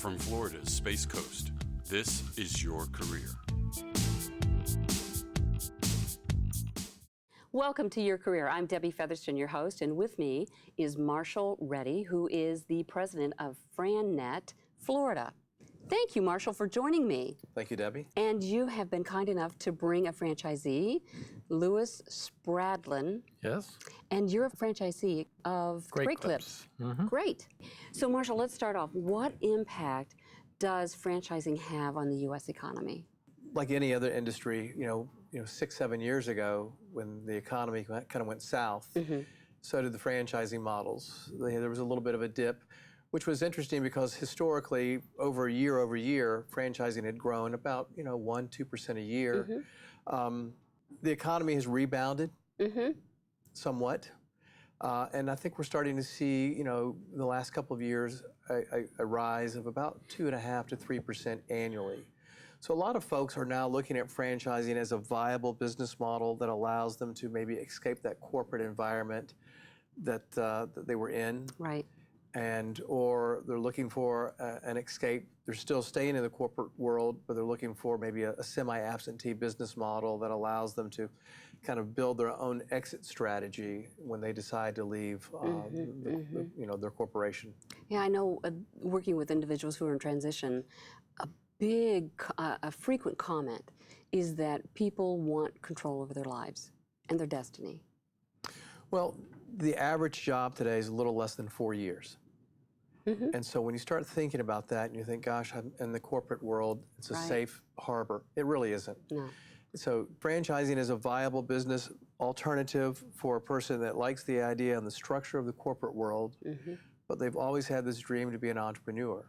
From Florida's Space Coast, this is Your Career. Welcome to Your Career. I'm Debbie Featherston, your host, and with me is Marshall Reddy, who is the president of FRANNET-Florida. Thank you, Marshall, for joining me. Thank you, Debbie. And you have been kind enough to bring a franchisee, Louis Spradlin. Yes. And you're a franchisee of Great Clips. Mm-hmm. Great. So, Marshall, let's start off. What impact does franchising have on the U.S. economy? Like any other industry, you know, 6-7 years ago, when the economy kind of went south, so did the franchising models. There was a little bit of a dip, which was interesting because historically, over year, franchising had grown about 1-2% a year. The economy has rebounded somewhat, and I think we're starting to see, in the last couple of years, a rise of about 2.5 to 3% annually. So a lot of folks are now looking at franchising as a viable business model that allows them to maybe escape that corporate environment that they were in. Right. Or they're looking for an escape. They're still staying in the corporate world, but they're looking for maybe a semi-absentee business model that allows them to kind of build their own exit strategy when they decide to leave their corporation. Yeah, I know working with individuals who are in transition, a frequent comment is that people want control over their lives and their destiny. Well, the average job today is a little less than 4 years. And so when you start thinking about that and you think, gosh, I'm in the corporate world, it's a safe harbor. It really isn't. No. So franchising is a viable business alternative for a person that likes the idea and the structure of the corporate world, but they've always had this dream to be an entrepreneur.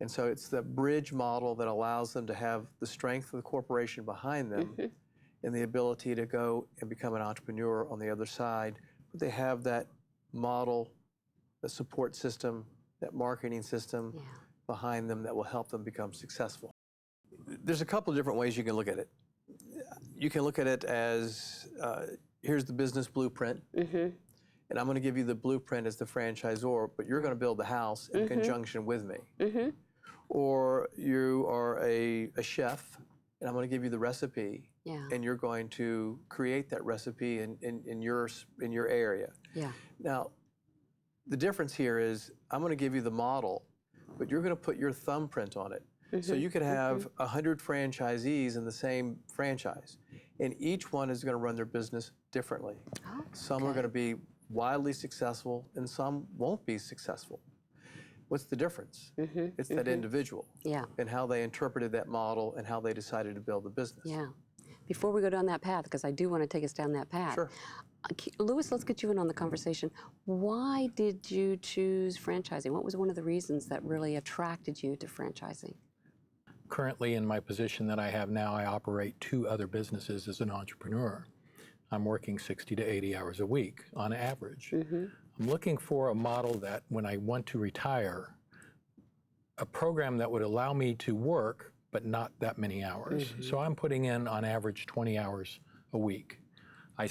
And so it's the bridge model that allows them to have the strength of the corporation behind them and the ability to go and become an entrepreneur on the other side. But they have that model, the support system, that marketing system behind them that will help them become successful. There's a couple of different ways you can look at it. You can look at it as, here's the business blueprint, and I'm going to give you the blueprint as the franchisor, but you're going to build the house in conjunction with me. Or you are a chef, and I'm going to give you the recipe, and you're going to create that recipe in your area. Now, the difference here is I'm going to give you the model, but you're going to put your thumbprint on it. So you could have 100 franchisees in the same franchise, and each one is going to run their business differently. Some are going to be wildly successful, and some won't be successful. What's the difference? It's that individual and how they interpreted that model and how they decided to build the business. Before we go down that path, because I do want to take us down that path. Sure. Louis, let's get you in on the conversation. Why did you choose franchising? What was one of the reasons that really attracted you to franchising? Currently, in my position that I have now, I operate 2 other businesses as an entrepreneur. I'm working 60 to 80 hours a week on average. I'm looking for a model that when I want to retire, a program that would allow me to work, but not that many hours. So I'm putting in on average 20 hours a week. I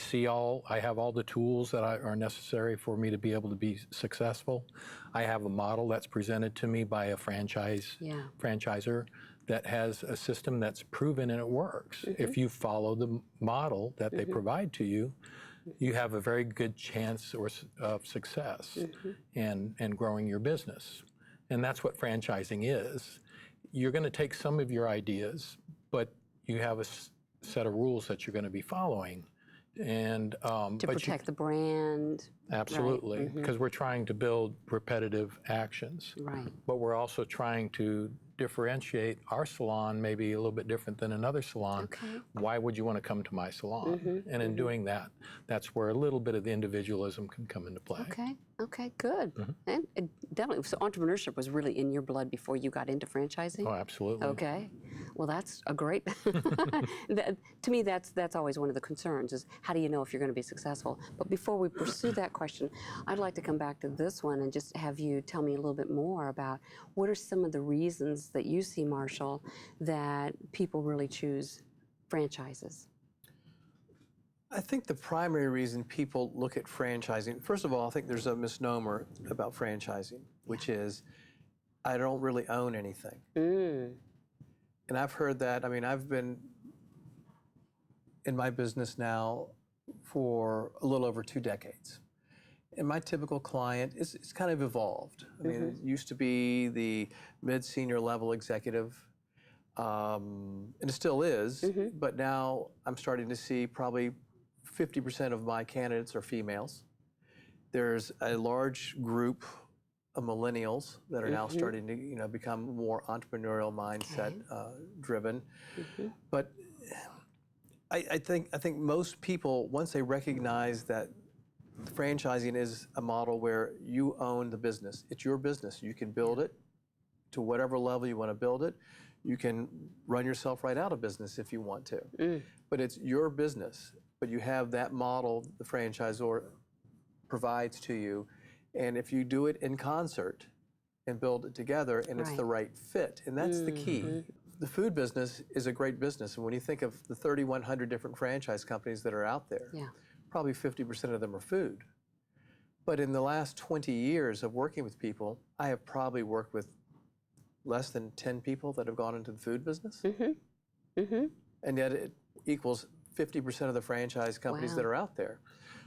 have all the tools that are necessary for me to be able to be successful. I have a model that's presented to me by a franchisor that has a system that's proven and it works. If you follow the model that they provide to you, you have a very good chance of success and growing your business. And that's what franchising is. You're going to take some of your ideas, but you have a set of rules that you're going to be following. And to protect the brand. Absolutely, because we're trying to build repetitive actions. But we're also trying to differentiate our salon maybe a little bit different than another salon. Why would you want to come to my salon? And in doing that, that's where a little bit of the individualism can come into play. Okay, good. And definitely, so entrepreneurship was really in your blood before you got into franchising? Oh, absolutely. Okay. Well, that's a great, to me, that's always one of the concerns is how do you know if you're going to be successful? But before we pursue that question, I'd like to come back to this one and just have you tell me a little bit more about what are some of the reasons that you see, Marshall, that people really choose franchises? I think the primary reason people look at franchising, first of all, I think there's a misnomer about franchising, which is I don't really own anything. And I've heard that. I mean, I've been in my business now for a little over 2 decades. And my typical client it's kind of evolved. I mean, it used to be the mid-senior level executive, and it still is, but now I'm starting to see probably 50% of my candidates are females. There's a large group of millennials that are now starting to, become more entrepreneurial mindset driven. But I think most people, once they recognize that franchising is a model where you own the business, it's your business. You can build it to whatever level you want to build it. You can run yourself right out of business if you want to. But it's your business. But you have that model the franchisor provides to you. And if you do it in concert and build it together and it's the right fit, and that's the key. The food business is a great business. And when you think of the 3,100 different franchise companies that are out there, probably 50% of them are food. But in the last 20 years of working with people, I have probably worked with less than 10 people that have gone into the food business. And yet it equals 50% of the franchise companies that are out there.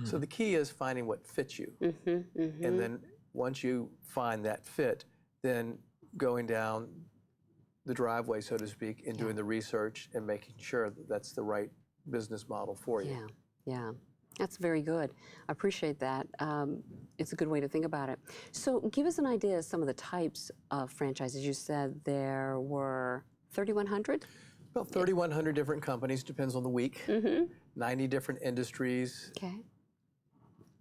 So the key is finding what fits you. And then once you find that fit, then going down the driveway, so to speak, and doing the research and making sure that that's the right business model for you. Yeah. That's very good. I appreciate that. It's a good way to think about it. So give us an idea of some of the types of franchises. You said there were 3,100? About 3,100 different companies, depends on the week. 90 different industries. Okay.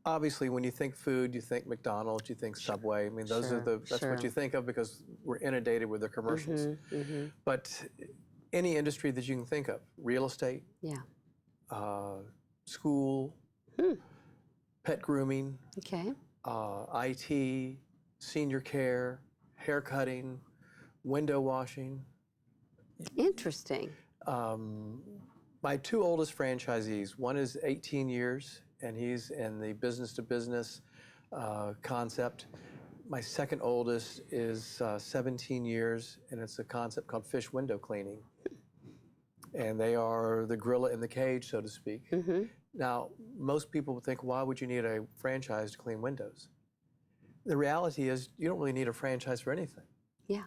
Obviously, when you think food, you think McDonald's, you think Subway. I mean, that's what you think of because we're inundated with their commercials. But any industry that you can think of, real estate, school, pet grooming, IT, senior care, hair cutting, window washing. Interesting. My 2 oldest franchisees, one is 18 years, and he's in the business-to-business concept. My second oldest is 17 years, and it's a concept called fish window cleaning. And they are the gorilla in the cage, so to speak. Now, most people would think, why would you need a franchise to clean windows? The reality is, you don't really need a franchise for anything. Yeah.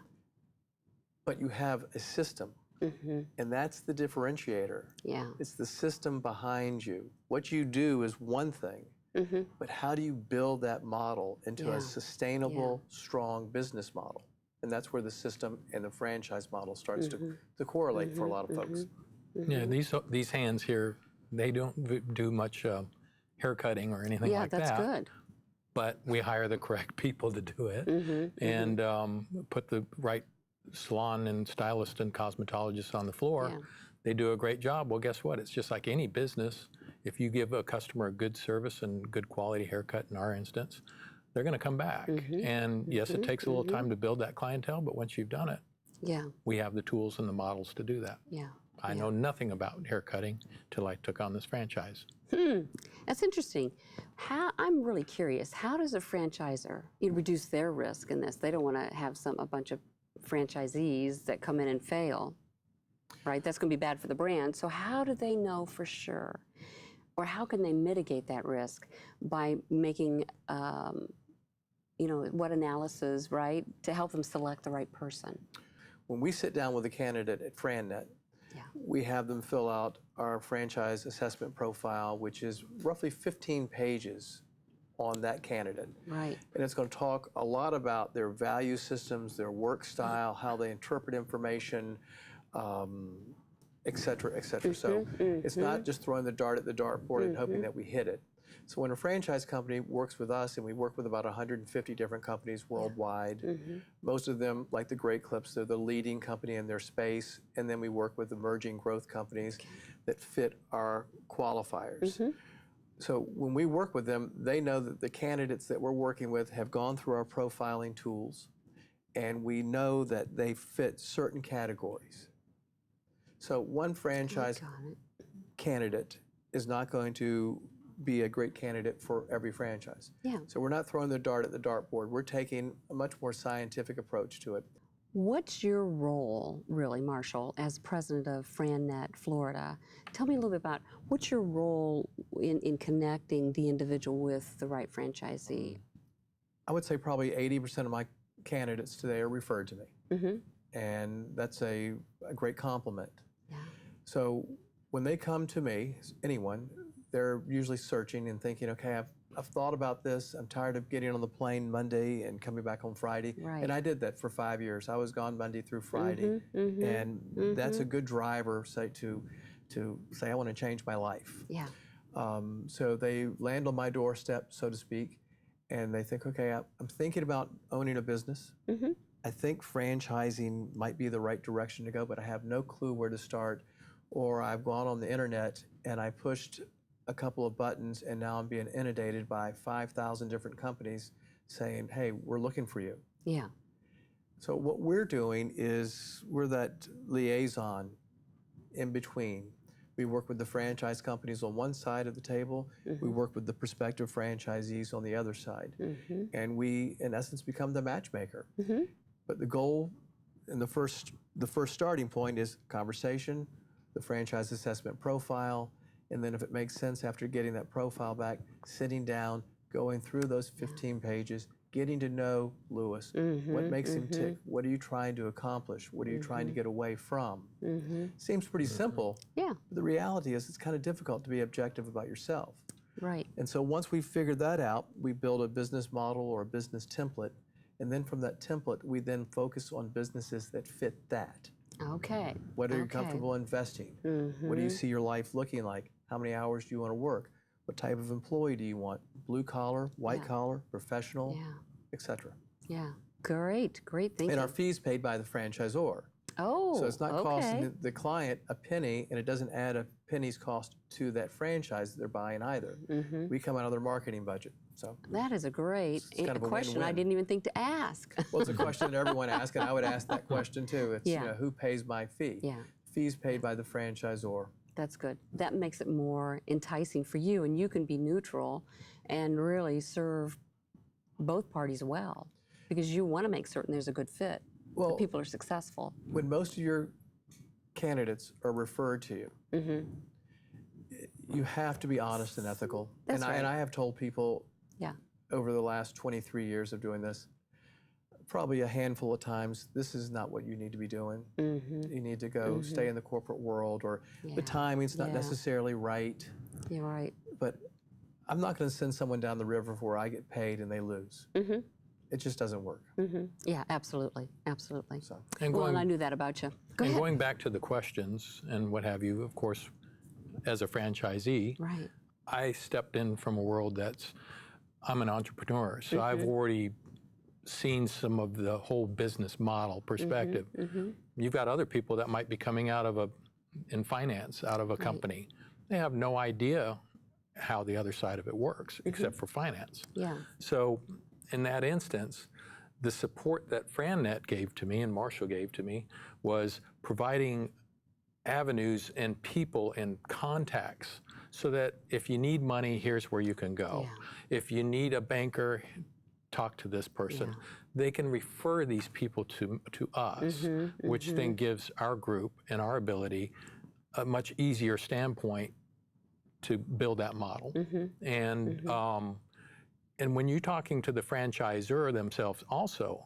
But you have a system, and that's the differentiator. Yeah. It's the system behind you. What you do is one thing, but how do you build that model into a sustainable, strong business model? And that's where the system and the franchise model starts to correlate for a lot of folks. Yeah, these hands here, they don't do much hair cutting or anything like that. Yeah, that's good. But we hire the correct people to do it and put the right salon and stylist and cosmetologist on the floor. They do a great job. Well, guess what? It's just like any business. If you give a customer a good service and good quality haircut, in our instance, they're going to come back. And yes, it takes a little time to build that clientele, but once you've done it, we have the tools and the models to do that. I know nothing about hair cutting till I took on this franchise. That's interesting. I'm really curious. How does a franchisor reduce their risk in this? They don't want to have a bunch of franchisees that come in and fail, right? That's going to be bad for the brand. So how do they know for sure? Or how can they mitigate that risk by making, what analysis, right, to help them select the right person? When we sit down with a candidate at FRANNET, we have them fill out our franchise assessment profile, which is roughly 15 pages on that candidate. Right. And it's going to talk a lot about their value systems, their work style, how they interpret information, et cetera, et cetera. So it's not just throwing the dart at the dartboard and hoping that we hit it. So when a franchise company works with us, and we work with about 150 different companies worldwide, most of them, like the Great Clips, they're the leading company in their space, and then we work with emerging growth companies that fit our qualifiers. So when we work with them, they know that the candidates that we're working with have gone through our profiling tools, and we know that they fit certain categories. So one franchise candidate is not going to be a great candidate for every franchise. Yeah. So we're not throwing the dart at the dartboard. We're taking a much more scientific approach to it. What's your role, really, Marshall, as president of FRANNET-Florida? Tell me a little bit about what's your role in connecting the individual with the right franchisee? I would say probably 80% of my candidates today are referred to me. Mm-hmm. And that's a great compliment. Yeah. So when they come to me, anyone, they're usually searching and thinking, okay, I've thought about this. I'm tired of getting on the plane Monday and coming back home Friday. Right. And I did that for 5 years. I was gone Monday through Friday. Mm-hmm, mm-hmm, and that's a good driver, say, to say, I want to change my life. Yeah. So they land on my doorstep, so to speak, and they think, okay, I'm thinking about owning a business. Mm-hmm. I think franchising might be the right direction to go, but I have no clue where to start. Or I've gone on the internet and I pushed a couple of buttons and now I'm being inundated by 5,000 different companies saying, hey, we're looking for you. Yeah. So what we're doing is we're that liaison in between. We work with the franchise companies on one side of the table. We work with the prospective franchisees on the other side. And we, in essence, become the matchmaker. But the goal and the first starting point is conversation, the franchise assessment profile, and then if it makes sense after getting that profile back, sitting down, going through those 15 pages, getting to know Louis. What makes him tick? What are you trying to accomplish? What are you trying to get away from? Seems pretty simple. Yeah. But the reality is it's kind of difficult to be objective about yourself. Right. And so once we've figured that out, we build a business model or a business template. And then from that template, we then focus on businesses that fit that. Okay. What are you comfortable investing? What do you see your life looking like? How many hours do you want to work? What type of employee do you want? Blue collar, white collar, professional, etc. Yeah. Great. Great thinking. And our fees paid by the franchisor. Oh, So it's not costing the client a penny, and it doesn't add a penny's cost to that franchise that they're buying either. We come out of their marketing budget. So that is a great kind of a question. I win-win. didn't even think to ask. well, it's a question that everyone asks, and I would ask that question too. It's you know, who pays my fee? Yeah. Fees paid by the franchisor. That's good. That makes it more enticing for you, and you can be neutral and really serve both parties well because you want to make certain there's a good fit. Well, that people are successful. When most of your candidates are referred to you, you have to be honest and ethical. That's right. And I have told people over the last 23 years of doing this, probably a handful of times, this is not what you need to be doing. You need to go stay in the corporate world, or the timing's not necessarily right. You're right. But I'm not going to send someone down the river where I get paid and they lose. It just doesn't work. Yeah, absolutely, absolutely. So. And I knew that about you. Go ahead. Going back to the questions and what have you, of course, as a franchisee, Right. I stepped in from a world I'm an entrepreneur, so I've already seen some of the whole business model perspective. You've got other people that might be coming out of in finance, out of a company. They have no idea how the other side of it works, except for finance. Yeah. So in that instance, the support that FRANNET gave to me and Marshall gave to me was providing avenues and people and contacts so that if you need money, here's where you can go. If you need a banker, talk to this person. They can refer these people to us, which then gives our group and our ability a much easier standpoint to build that model. And when you're talking to the franchisor themselves also,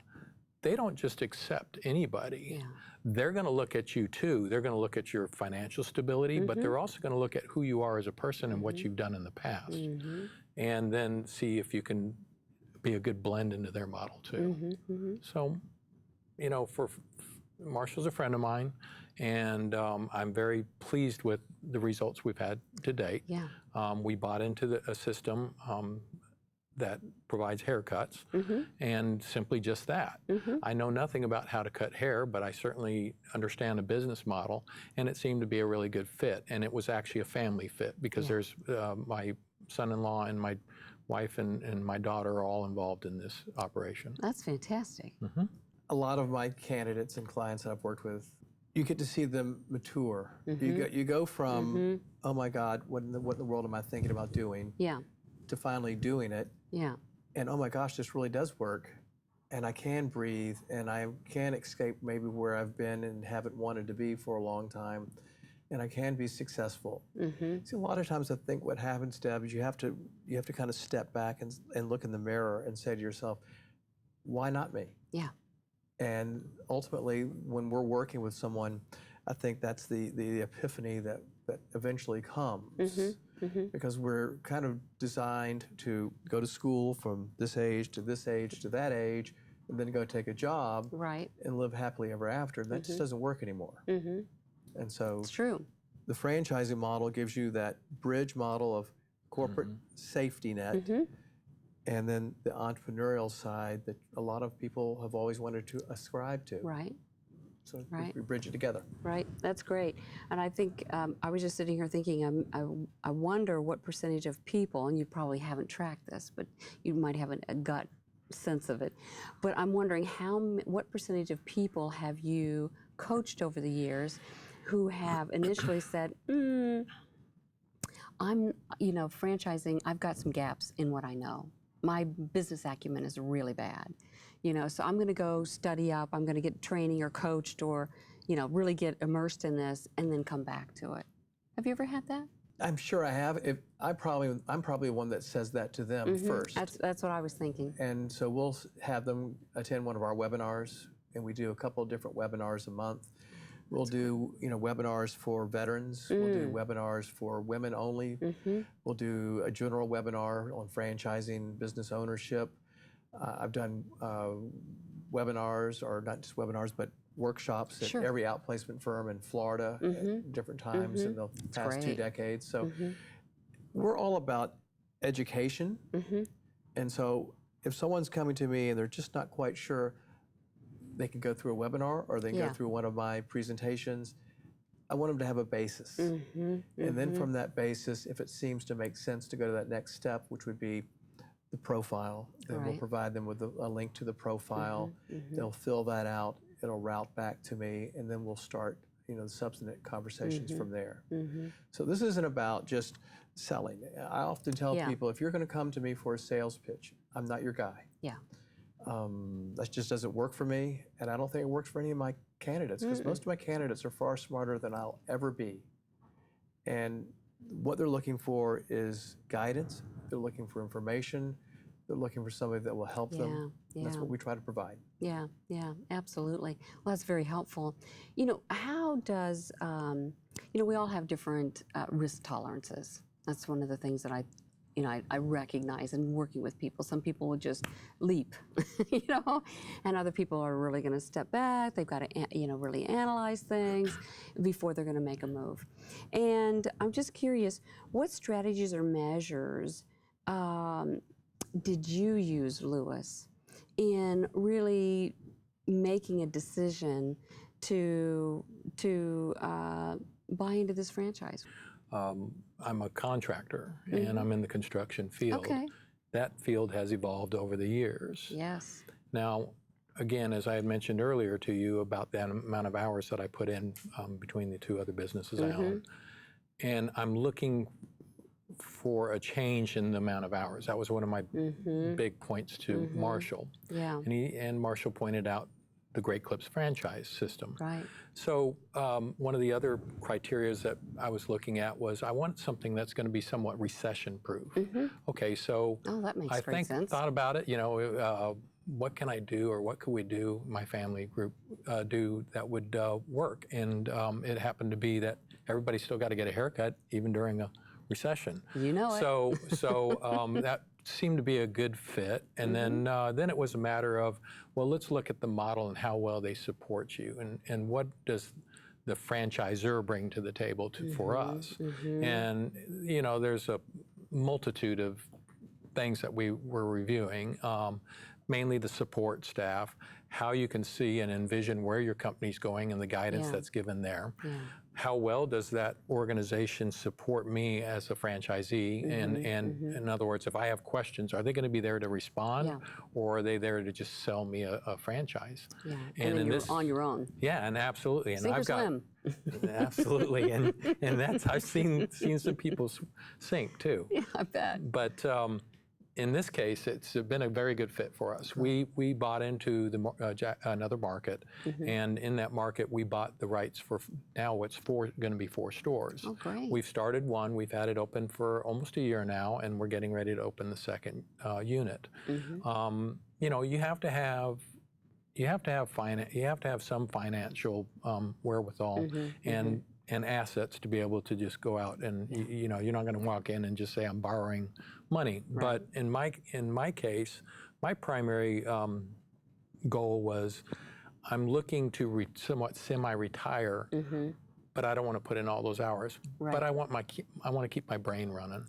they don't just accept anybody. They're going to look at you too. They're going to look at your financial stability, but they're also going to look at who you are as a person and what you've done in the past. And then see if you can be a good blend into their model too. So, you know, Marshall's a friend of mine, and I'm very pleased with the results we've had to date. We bought into a system that provides haircuts, and simply just that. I know nothing about how to cut hair, but I certainly understand a business model, and it seemed to be a really good fit. And it was actually a family fit because there's my son-in-law and my wife and my daughter are all involved in this operation. That's fantastic. A lot of my candidates and clients that I've worked with, you get to see them mature. You go from oh my God, what in the world am I thinking about doing, Yeah. to finally doing it. Yeah. And oh my gosh, this really does work. And I can breathe, and I can escape maybe where I've been and haven't wanted to be for a long time. And I can be successful. See, a lot of times I think what happens, Deb, is you have to kind of step back and look in the mirror and say to yourself, why not me? Yeah. And ultimately, when we're working with someone, I think that's the epiphany that eventually comes. Because we're kind of designed to go to school from this age to this age to that age, and then go take a job Right. and live happily ever after. And that just doesn't work anymore. And so It's true. the franchising model gives you that bridge model of corporate safety net, and then the entrepreneurial side that a lot of people have always wanted to ascribe to. Right. So Right. we bridge it together. Right. That's great. And I think I was just sitting here thinking, I wonder what percentage of people, and you probably haven't tracked this, but you might have a gut sense of it. But I'm wondering what percentage of people have you coached over the years who have initially said, franchising, I've got some gaps in what I know. My business acumen is really bad, so I'm going to go study up, I'm going to get training or coached or, really get immersed in this and then come back to it. Have you ever had that? I'm sure I have. I'm probably one that says that to them first. That's what I was thinking. And so we'll have them attend one of our webinars, and we do a couple of different webinars a month. We'll do, webinars for veterans. We'll do webinars for women only. We'll do a general webinar on franchising, business ownership. I've done webinars, or not just webinars, but workshops at every outplacement firm in Florida at different times in the past 2 decades. So we're all about education. And so if someone's coming to me and they're just not quite sure, they can go through a webinar or they can go through one of my presentations. I want them to have a basis. And then from that basis, if it seems to make sense to go to that next step, which would be the profile, then we'll provide them with a link to the profile. They'll fill that out. It'll route back to me, and then we'll start, the substantive conversations from there. So this isn't about just selling. I often tell people, if you're going to come to me for a sales pitch, I'm not your guy. Yeah. That just doesn't work for me, and I don't think it works for any of my candidates, because most of my candidates are far smarter than I'll ever be. And what they're looking for is guidance. They're looking for information. They're looking for somebody that will help them. That's what we try to provide. Yeah, absolutely. Well, that's very helpful. How does, we all have different risk tolerances. That's one of the things that I recognize in working with people. Some people will just leap, and other people are really going to step back. They've got to, really analyze things before they're going to make a move. And I'm just curious, what strategies or measures did you use, Louis, in really making a decision to buy into this franchise? I'm a contractor, and I'm in the construction field. Okay. That field has evolved over the years. Yes. Now, again, as I had mentioned earlier to you about the amount of hours that I put in between the 2 other businesses I own, and I'm looking for a change in the amount of hours. That was one of my big points to Marshall. Yeah. And Marshall pointed out the Great Clips franchise system. Right. So one of the other criteria that I was looking at was I want something that's going to be somewhat recession-proof. Okay, so that makes I great sense. thought about it. What can I do, or what could we do, my family group do that would work? And it happened to be that everybody still got to get a haircut, even during a recession. You know it. So that seemed to be a good fit. And then it was a matter of, well, let's look at the model and how well they support you, and what does the franchisor bring to the table for us. And there's a multitude of things that we were reviewing, mainly the support staff, how you can see and envision where your company's going and the guidance that's given there. how well does that organization support me as a franchisee? And in other words, if I have questions, are they going to be there to respond, or are they there to just sell me a franchise? Yeah, and then you're on your own. Yeah, and absolutely. And Sink or I've got swim. absolutely, and that's I've seen some people sink too. Yeah, I bet. But in this case, it's been a very good fit for us. We bought into another market, and in that market, we bought the rights for now it's going to be 4 stores. Oh, great. We've started one. We've had it open for almost a year now, and we're getting ready to open the second unit. You know, you have to have some financial wherewithal and assets to be able to just go out and you know, you're not going to walk in and just say I'm borrowing money. Right. But in my case, my primary goal was I'm looking to somewhat semi-retire, but I don't want to put in all those hours. Right. But I want to keep my brain running.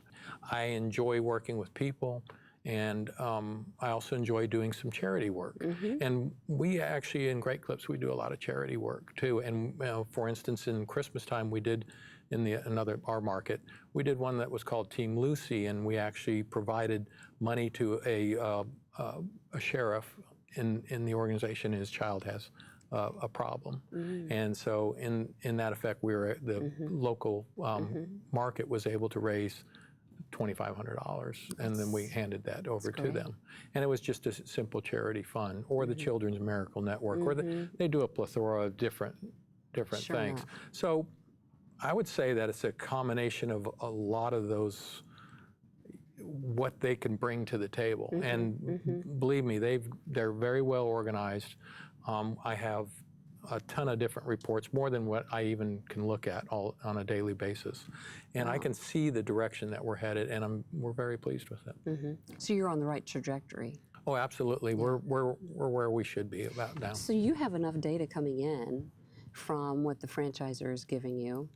I enjoy working with people. And I also enjoy doing some charity work. And we actually, in Great Clips, we do a lot of charity work too. And for instance, in Christmas time, we did our market, we did one that was called Team Lucy, and we actually provided money to a sheriff in the organization. His child has a problem, and so in that effect, the local market was able to raise $2,500, and then we handed that over to them. And it was just a simple charity fund, or the Children's Miracle Network, or they do a plethora of different things. So I would say that it's a combination of a lot of those, what they can bring to the table. And believe me, they're very well organized. I have a ton of different reports, more than what I even can look at on a daily basis. And I can see the direction that we're headed, and we're very pleased with it. So you're on the right trajectory. Oh, absolutely. We're where we should be about now. So you have enough data coming in from what the franchisor is giving you,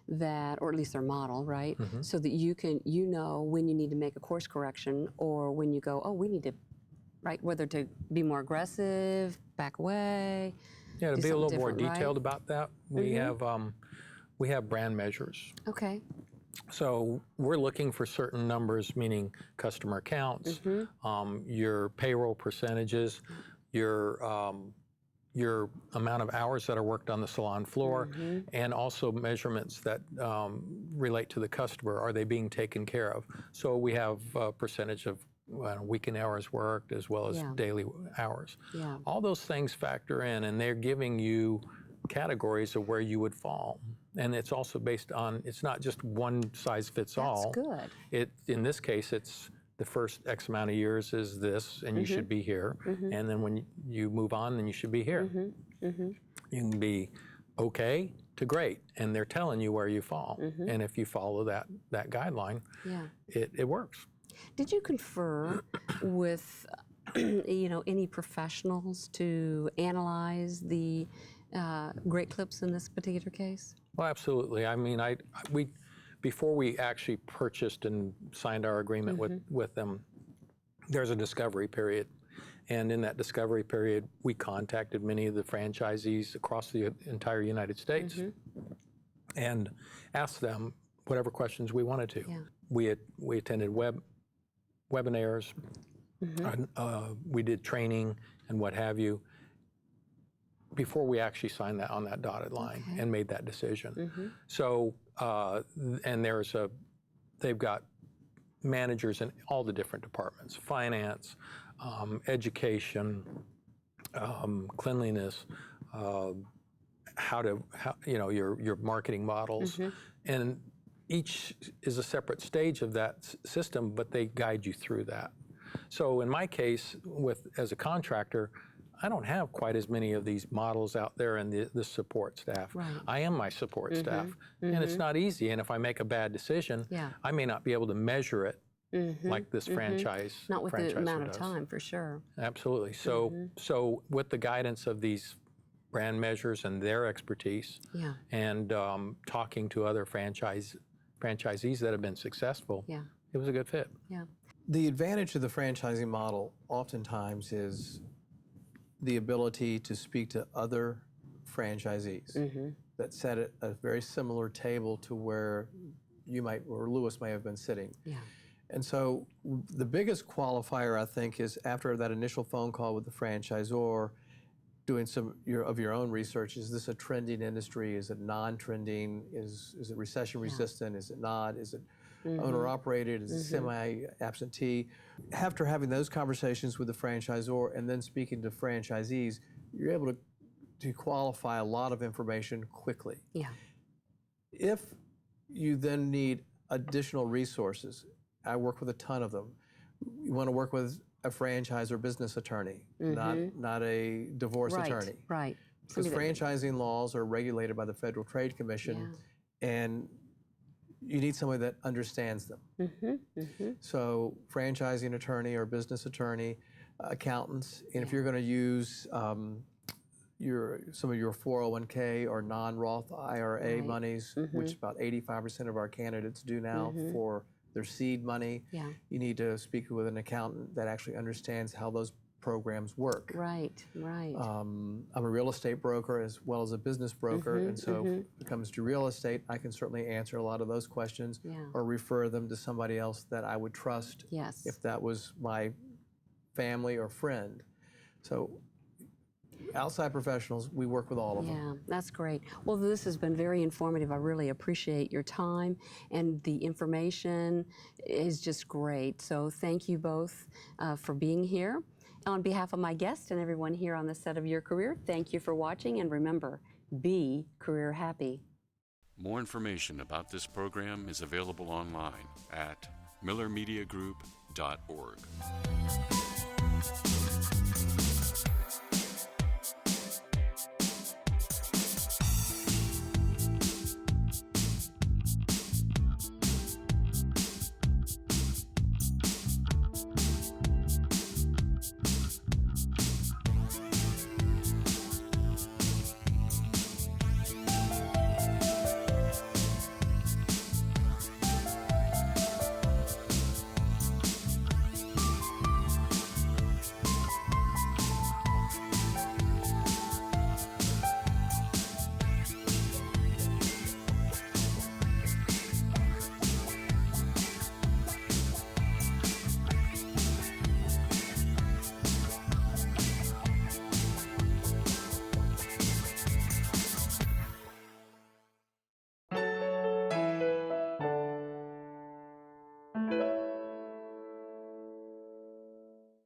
that, or at least their model, right? So that you know when you need to make a course correction, or when you go, oh, we need to, right, whether to be more aggressive, back away. Yeah, to be a little more detailed about that, we have brand measures. Okay. So we're looking for certain numbers, meaning customer counts, your payroll percentages, your amount of hours that are worked on the salon floor, and also measurements that relate to the customer. Are they being taken care of? So we have a percentage of weekend hours worked as well as daily hours. All those things factor in, and they're giving you categories of where you would fall. And it's also based on, it's not just one size fits all. That's good. In this case, it's the first X amount of years is this, and you should be here. And then when you move on, then you should be here. You can be okay to great, and they're telling you where you fall. And if you follow that guideline, it works. Did you confer with, any professionals to analyze the Great Clips in this particular case? Well, absolutely. I mean, before we actually purchased and signed our agreement with them, there's a discovery period. And in that discovery period, we contacted many of the franchisees across the entire United States and asked them whatever questions we wanted to. We attended webinars, we did training and what have you, before we actually signed that on that dotted line and made that decision. So, and they've got managers in all the different departments: finance, education, cleanliness, your marketing models, and each is a separate stage of that system, but they guide you through that. So in my case, as a contractor, I don't have quite as many of these models out there and the support staff. Right. I am my support staff, and it's not easy. And if I make a bad decision, I may not be able to measure it like this franchise. Not with the amount of time, for sure. Absolutely. So with the guidance of these brand measures and their expertise, and talking to other franchisees that have been successful, it was a good fit. The advantage of the franchising model oftentimes is the ability to speak to other franchisees. that sat at a very similar table to where you might, or Lewis may have been sitting. Yeah. And so the biggest qualifier, I think, is after that initial phone call with the franchisor, doing some of your own research. Is this a trending industry? Is it non-trending? Is it recession resistant? Is it not? Is it owner operated? Is it semi-absentee? After having those conversations with the franchisor and then speaking to franchisees, you're able to qualify a lot of information quickly. Yeah. If you then need additional resources, I work with a ton of them. You want to work with a franchise or business attorney, not a divorce attorney. Right. Because franchising laws are regulated by the Federal Trade Commission, and you need somebody that understands them. So franchising attorney or business attorney, accountants, and if you're going to use some of your 401k or non-Roth IRA monies, which about 85% of our candidates do now for their seed money, you need to speak with an accountant that actually understands how those programs work. Right. I'm a real estate broker as well as a business broker, and so if it comes to real estate, I can certainly answer a lot of those questions or refer them to somebody else that I would trust if that was my family or friend. So outside professionals, we work with all of them. Yeah, that's great. Well, this has been very informative. I really appreciate your time, and the information is just great. So thank you both for being here. On behalf of my guest and everyone here on the Set of Your Career, thank you for watching, and remember, be career happy. More information about this program is available online at millermediagroup.org.